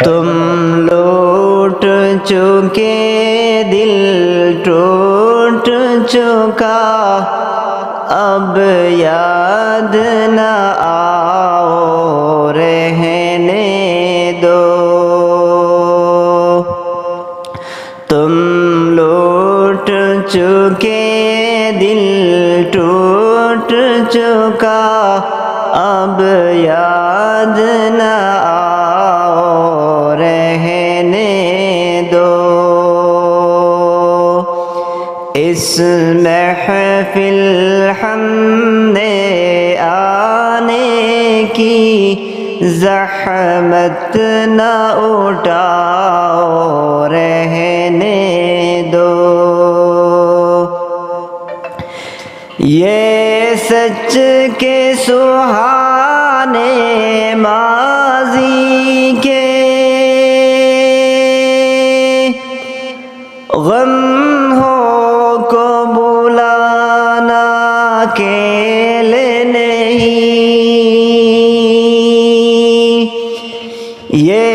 तुम लूट चुके दिल टूट चुका अब याद न आओ रहने दो तुम लूट चुके दिल टूट चुका अब याद न आओ रहने दो इस महफिल हमने आने की ज़हमत न उठाओ रहने दो ये सच के सुहाने माज़ी के गम हो को बुलाना अकेले नहीं ये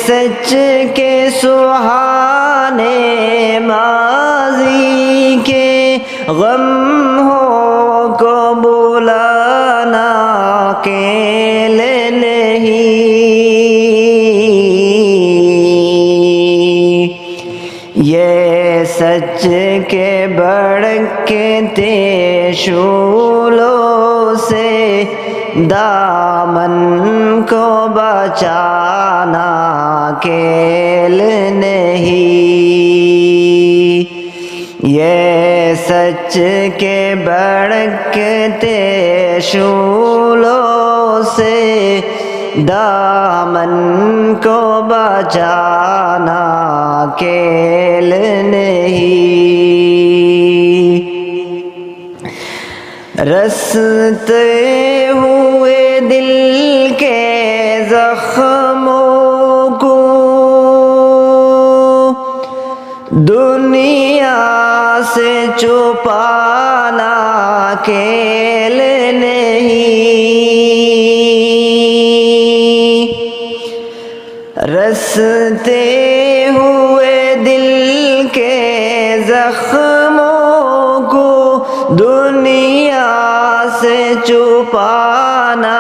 सच के सुहाने माज़ी के गम हो को बुलाना अकेले नहीं ये सच के भड़कते शूलों से दामन को बचाना अकेल नहीं ये सच के भड़कते शूलों से दामन को बचाना अकेल नहीं रसते हुए दिल के जख्मों को दुनिया से छुपाना अकेल नहीं रसते हुए दिल के जख्मों को दुनिया से छुपाना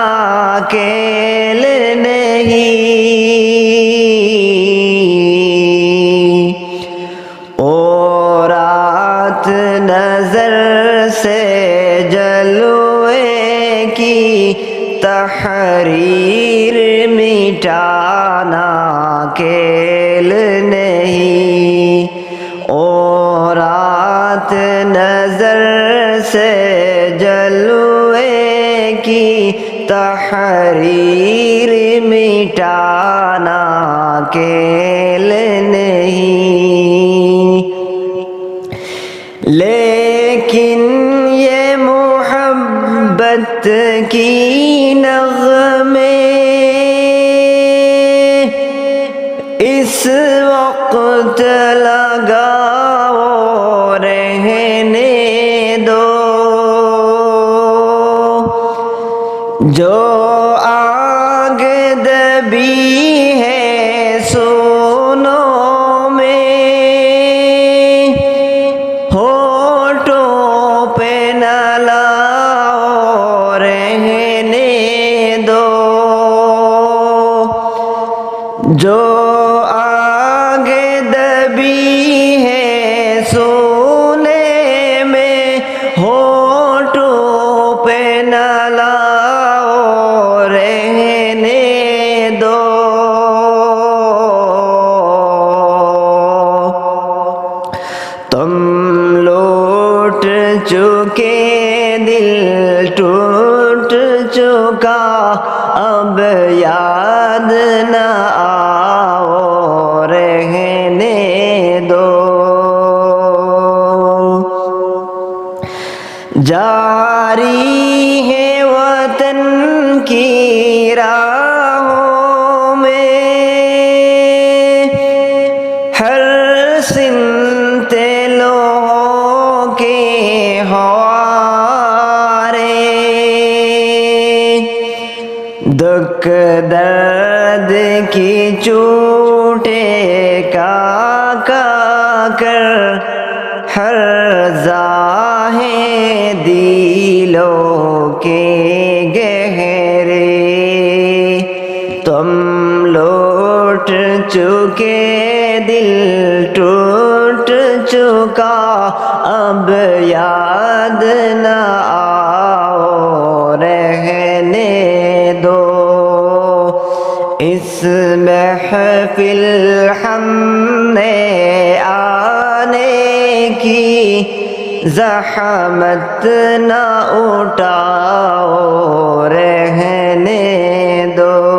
अकेल नहीं ओ रात नजर से जलवे की तहरीर मिटाना अकेल नहीं ओ रात नजर से जलवे की तहरीर मिटाना अकेल नहीं लेकिन ये मोहब्बत की नग़मे इस वक्त लगाओ रहने दो जो आग दबी है सोनों में होठों पे न लाओ रहने दो जो आग दबी है सोने में होठों पे न लाओ रहने दो तुम लूट चुके दिल टूट चुका अब याद न आओ रहने दो जारी है वतन की राहों में हर सिमते लोगों के हवारे दुख दर्द की چوٹے کا کر ہر زاہیں دلوں کے گہرے تم لوٹ چکے دل ٹوٹ چکا اب یاد نہ آؤ رہنے دو اس محفل ہم نے آنے کی زحمت نہ اٹھاؤ رہنے دو